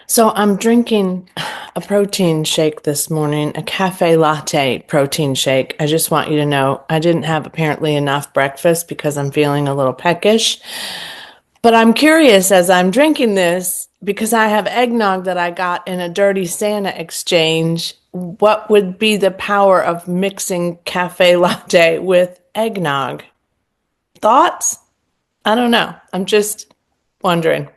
So I'm drinking a protein shake this morning, a cafe latte protein shake. I just want you to know I didn't have apparently enough breakfast because I'm feeling a little peckish. But I'm curious as I'm drinking this because I have eggnog that I got in a Dirty Santa exchange. What would be the power of mixing cafe latte with eggnog? Thoughts? I don't know. I'm just wondering.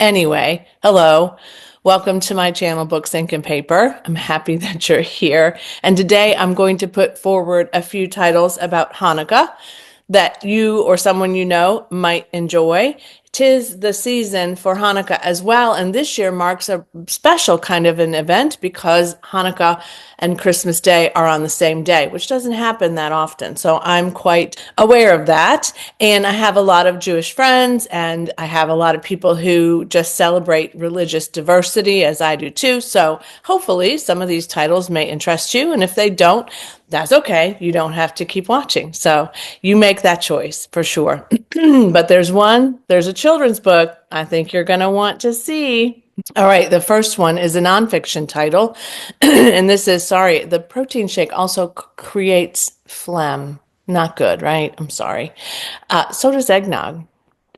Anyway, hello. Welcome to my channel, Books, Ink, and Paper. I'm happy that you're here. And today I'm going to put forward a few titles about Hanukkah that you or someone you know might enjoy. Tis the season for Hanukkah as well, and this year marks a special kind of an event because Hanukkah and Christmas Day are on the same day, which doesn't happen that often. So I'm quite aware of that. And I have a lot of Jewish friends, and I have a lot of people who just celebrate religious diversity, as I do too. So hopefully some of these titles may interest you. And if they don't, that's okay. You don't have to keep watching. So you make that choice for sure. But there's a children's book I think you're going to want to see. All right, the first one is a nonfiction title. And this is, sorry, the protein shake also creates phlegm. Not good, right? I'm sorry. So does eggnog.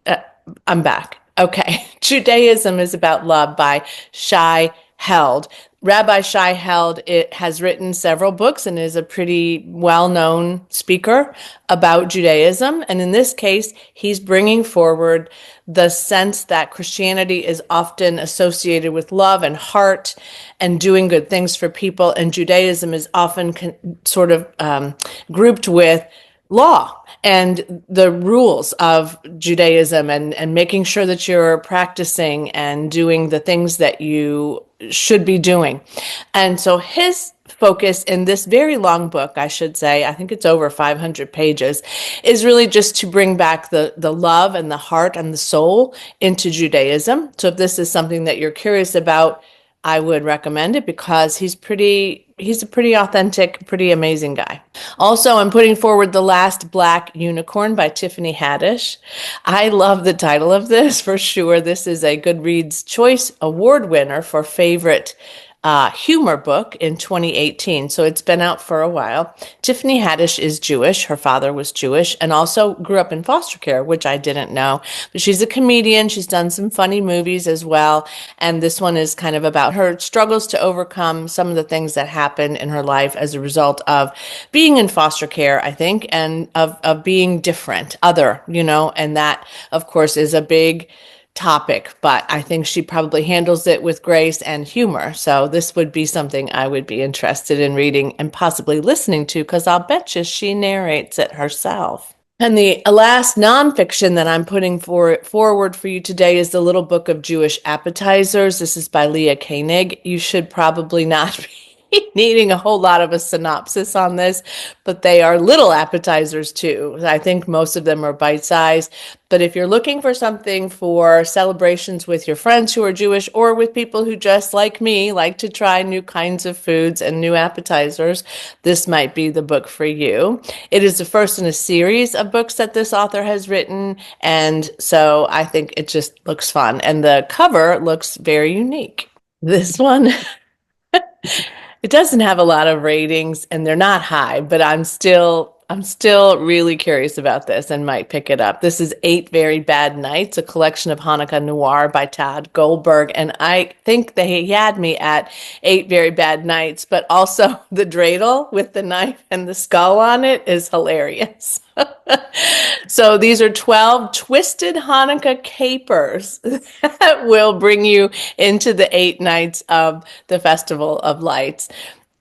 Uh, I'm back. Okay. Judaism is About Love by Shai Held. Rabbi Shai Held has written several books and is a pretty well-known speaker about Judaism. And in this case, he's bringing forward the sense that Christianity is often associated with love and heart and doing good things for people, and Judaism is often sort of grouped with law and the rules of Judaism and making sure that you're practicing and doing the things that you should be doing. And so his focus in this very long book, I should say, I think it's over 500 pages, is really just to bring back the love and the heart and the soul into Judaism. So if this is something that you're curious about, I would recommend it because he's a pretty authentic, pretty amazing guy. Also, I'm putting forward The Last Black Unicorn by Tiffany Haddish. I love the title of this for sure. This is a Goodreads Choice Award winner for favorite humor book in 2018. So it's been out for a while. Tiffany Haddish is Jewish. Her father was Jewish and also grew up in foster care, which I didn't know. But she's a comedian. She's done some funny movies as well. And this one is kind of about her struggles to overcome some of the things that happened in her life as a result of being in foster care, I think, and of being different, other, and that, of course, is a big topic, but I think she probably handles it with grace and humor. So this would be something I would be interested in reading and possibly listening to because I'll bet you she narrates it herself. And the last nonfiction that I'm putting forward for you today is The Little Book of Jewish Appetizers. This is by Leah Koenig. You should probably not be needing a whole lot of a synopsis on this, but they are little appetizers too. I think most of them are bite-sized, but if you're looking for something for celebrations with your friends who are Jewish or with people who just like me like to try new kinds of foods and new appetizers, this might be the book for you. It is the first in a series of books that this author has written, and so I think it just looks fun, and the cover looks very unique. This one it doesn't have a lot of ratings and they're not high, but I'm still really curious about this and might pick it up. This is Eight Very Bad Nights, a collection of Hannukah noir by Todd Goldberg. And I think he had me at Eight Very Bad Nights, but also the dreidel with the knife and the skull on it is hilarious. So these are 12 twisted Hanukkah capers that will bring you into the 8 nights of the Festival of Lights.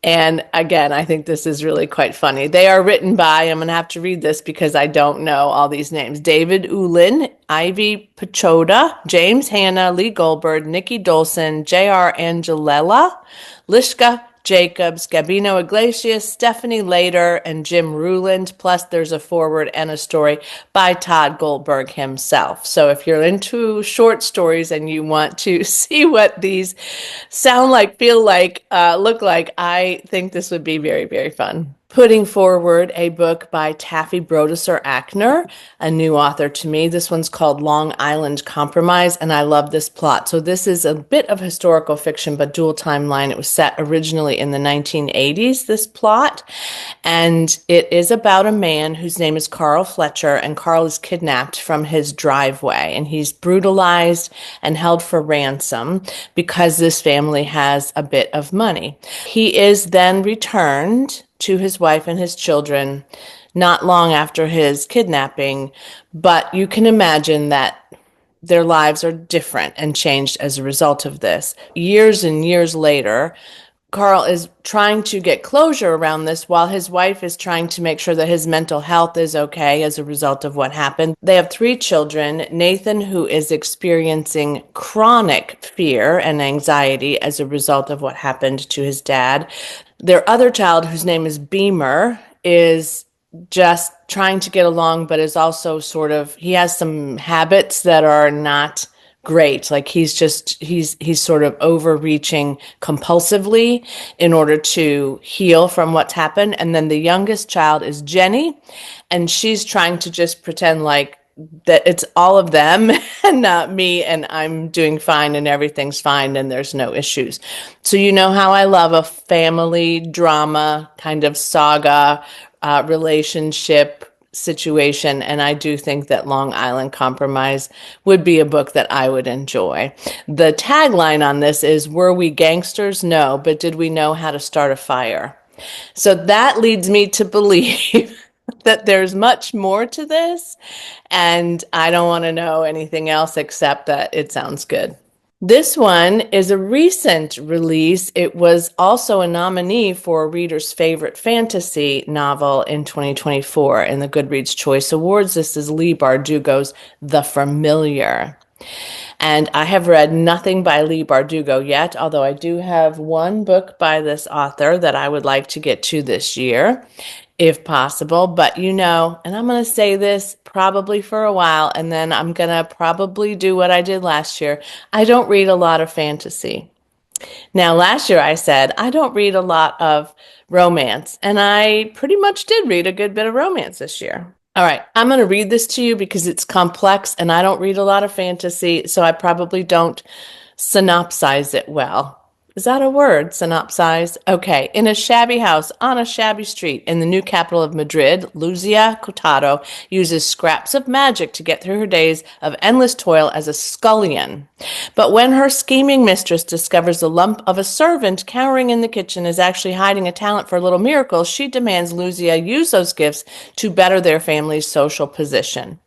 And again, I think this is really quite funny. They are written by, I'm going to have to read this because I don't know all these names, David Ulin, Ivy Pachoda, James Hanna, Lee Goldberg, Nikki Dolson, J.R. Angelella, Lishka Jacobs, Gabino Iglesias, Stephanie Lader, and Jim Ruland. Plus, there's a foreword and a story by Todd Goldberg himself. So if you're into short stories and you want to see what these sound like, feel like, look like, I think this would be very, very fun. putting forward a book by Taffy Brodesser Ackner, a new author to me. This one's called Long Island Compromise, and I love this plot. So this is a bit of historical fiction, but dual timeline. It was set originally in the 1980s, this plot, and it is about a man whose name is Carl Fletcher, and Carl is kidnapped from his driveway, and he's brutalized and held for ransom because this family has a bit of money. He is then returned to his wife and his children not long after his kidnapping, but you can imagine that their lives are different and changed as a result of this. Years and years later, Carl is trying to get closure around this while his wife is trying to make sure that his mental health is okay as a result of what happened. They have 3 children. Nathan, who is experiencing chronic fear and anxiety as a result of what happened to his dad. Their other child, whose name is Beamer, is just trying to get along, but is also he has some habits that are not great. Like he's sort of overreaching compulsively in order to heal from what's happened. And then the youngest child is Jenny, and she's trying to just pretend like that it's all of them and not me, and I'm doing fine and everything's fine and there's no issues. So you know how I love a family drama kind of saga relationship situation, and I do think that Long Island Compromise would be a book that I would enjoy. The tagline on this is, "Were we gangsters? No, but did we know how to start a fire?" So that leads me to believe that there's much more to this, and I don't want to know anything else except that it sounds good. This one is a recent release. It was also a nominee for a reader's favorite fantasy novel in 2024 in the Goodreads Choice Awards. This is Leigh Bardugo's The Familiar. And I have read nothing by Leigh Bardugo yet, although I do have one book by this author that I would like to get to this year, if possible. But and I'm going to say this probably for a while, and then I'm going to probably do what I did last year. I don't read a lot of fantasy. Now, last year I said I don't read a lot of romance, and I pretty much did read a good bit of romance this year. All right, I'm going to read this to you because it's complex, and I don't read a lot of fantasy, so I probably don't synopsize it well. Is that a word, synopsize? Okay. In a shabby house on a shabby street in the new capital of Madrid, Luzia Cotado uses scraps of magic to get through her days of endless toil as a scullion. But when her scheming mistress discovers the lump of a servant cowering in the kitchen is actually hiding a talent for little miracles, she demands Luzia use those gifts to better their family's social position.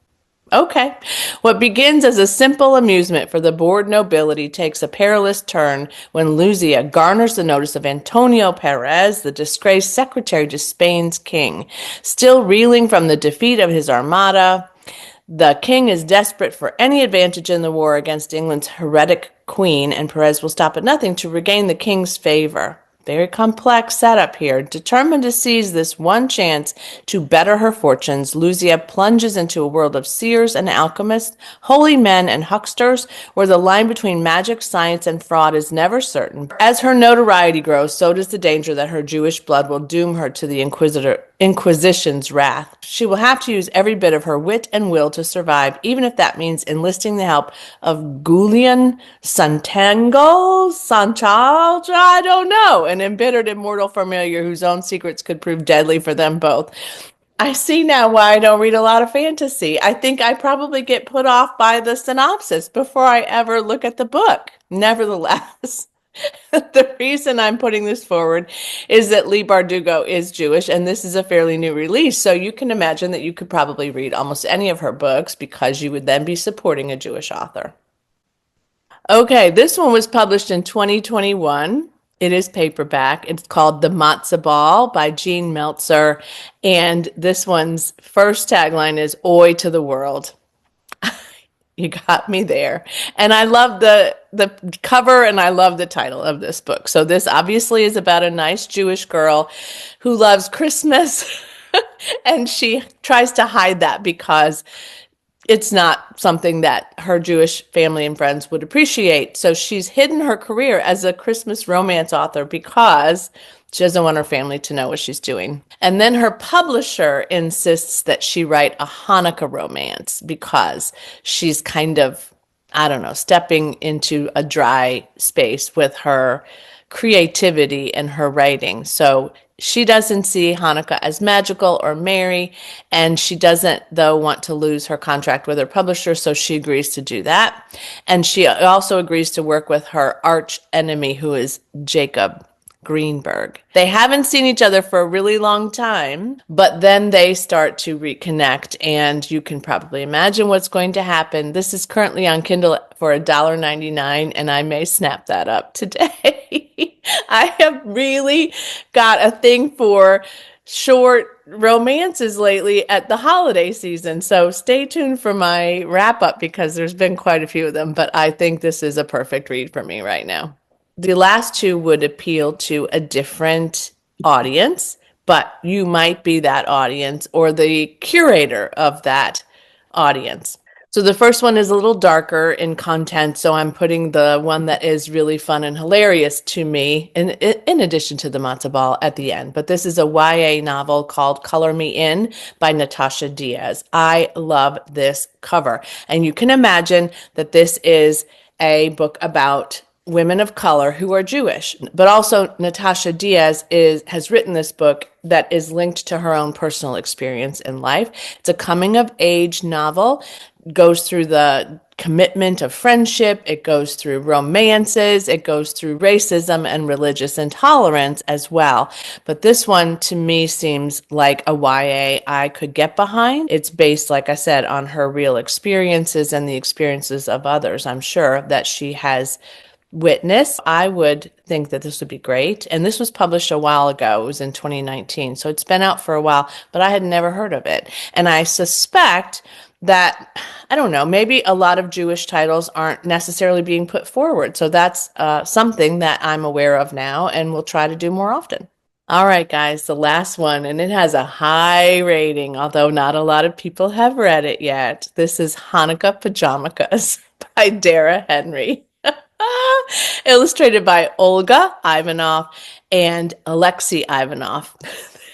Okay. What begins as a simple amusement for the bored nobility takes a perilous turn when Luzia garners the notice of Antonio Perez, the disgraced secretary to Spain's king. Still reeling from the defeat of his armada, the king is desperate for any advantage in the war against England's heretic queen, and Perez will stop at nothing to regain the king's favor. Very complex setup here. Determined to seize this one chance to better her fortunes, Luzia plunges into a world of seers and alchemists, holy men and hucksters, where the line between magic, science, and fraud is never certain. As her notoriety grows, so does the danger that her Jewish blood will doom her to the Inquisition's wrath. She will have to use every bit of her wit and will to survive, even if that means enlisting the help of Julian Santango, Sanchal, I don't know, an embittered immortal familiar whose own secrets could prove deadly for them both. I see now why I don't read a lot of fantasy. I think I probably get put off by the synopsis before I ever look at the book. Nevertheless, the reason I'm putting this forward is that Leigh Bardugo is Jewish, and this is a fairly new release. So you can imagine that you could probably read almost any of her books because you would then be supporting a Jewish author. Okay, this one was published in 2021. It is paperback. It's called The Matzah Ball by Jean Meltzer. And this one's first tagline is "Oi to the world." You got me there. And I love the cover, and I love the title of this book. So this obviously is about a nice Jewish girl who loves Christmas. And she tries to hide that because it's not something that her Jewish family and friends would appreciate. So she's hidden her career as a Christmas romance author because she doesn't want her family to know what she's doing. And then her publisher insists that she write a Hanukkah romance because she's kind of, I don't know, stepping into a dry space with her creativity and her writing. So she doesn't see Hanukkah as magical or merry, and she doesn't, though, want to lose her contract with her publisher, so she agrees to do that. And she also agrees to work with her arch enemy, who is Jacob Greenberg. They haven't seen each other for a really long time, but then they start to reconnect, and you can probably imagine what's going to happen. This is currently on Kindle for $1.99, and I may snap that up today. I have really got a thing for short romances lately at the holiday season. So stay tuned for my wrap up because there's been quite a few of them, but I think this is a perfect read for me right now. The last two would appeal to a different audience, but you might be that audience or the curator of that audience. So the first one is a little darker in content, so I'm putting the one that is really fun and hilarious to me in addition to the matzo ball at the end. But this is a YA novel called Color Me In by Natasha Diaz. I love this cover. And you can imagine that this is a book about women of color who are Jewish. But also Natasha Diaz has written this book that is linked to her own personal experience in life. It's a coming of age novel. It goes through the commitment of friendship, it goes through romances, it goes through racism and religious intolerance as well. But this one to me seems like a YA I could get behind. It's based, like I said, on her real experiences and the experiences of others, I'm sure, that she has witness. I would think that this would be great. And this was published a while ago. It was in 2019. So it's been out for a while, but I had never heard of it. And I suspect that, I don't know, maybe a lot of Jewish titles aren't necessarily being put forward. So that's something that I'm aware of now and will try to do more often. All right, guys, the last one, and it has a high rating, although not a lot of people have read it yet. This is Hannukah Pajamakas by Dara Henry. Illustrated by Olga Ivanov and Alexei Ivanov.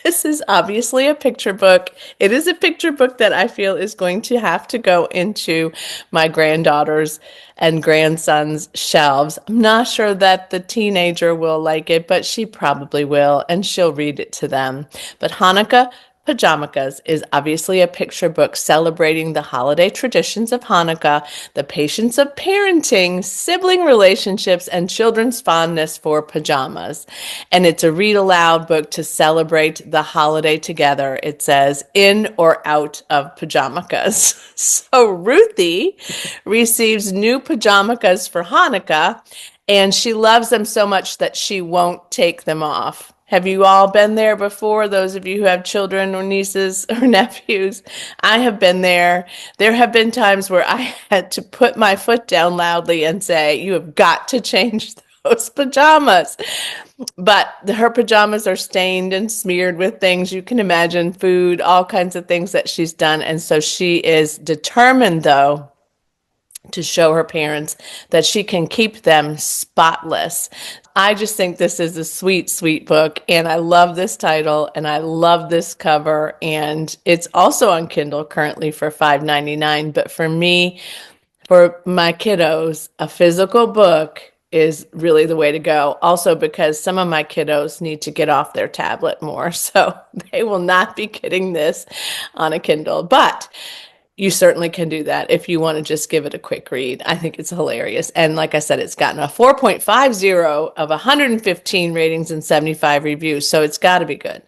This is obviously a picture book. It is a picture book that I feel is going to have to go into my granddaughters and grandsons' shelves. I'm not sure that the teenager will like it, but she probably will, and she'll read it to them. But Hannukah Pajamakas is obviously a picture book celebrating the holiday traditions of Hanukkah, the patience of parenting, sibling relationships, and children's fondness for pajamas. And it's a read aloud book to celebrate the holiday together. It says, in or out of pajamakas. So Ruthie receives new pajamakas for Hanukkah, and she loves them so much that she won't take them off. Have you all been there before? Those of you who have children or nieces or nephews, I have been there. There have been times where I had to put my foot down loudly and say, you have got to change those pajamas. But her pajamas are stained and smeared with things. You can imagine, food, all kinds of things that she's done. And so she is determined, though, to show her parents that she can keep them spotless. I just think this is a sweet, sweet book, and I love this title, and I love this cover, and it's also on Kindle currently for $5.99. But for me, for my kiddos, a physical book is really the way to go. Also because some of my kiddos need to get off their tablet more, so they will not be getting this on a Kindle. But you certainly can do that if you want to just give it a quick read. I think it's hilarious. And like I said, it's gotten a 4.50 of 115 ratings and 75 reviews, so it's got to be good.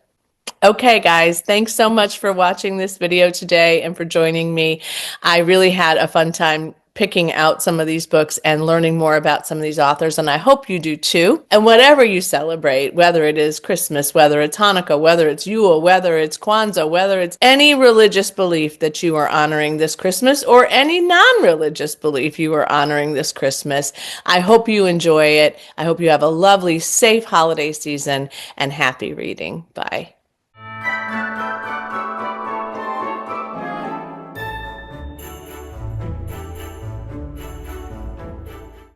Okay, guys, thanks so much for watching this video today and for joining me. I really had a fun time picking out some of these books and learning more about some of these authors, and I hope you do too. And whatever you celebrate, whether it is Christmas, whether it's Hanukkah, whether it's Yule, whether it's Kwanzaa, whether it's any religious belief that you are honoring this Christmas or any non-religious belief you are honoring this Christmas, I hope you enjoy it. I hope you have a lovely, safe holiday season and happy reading. Bye.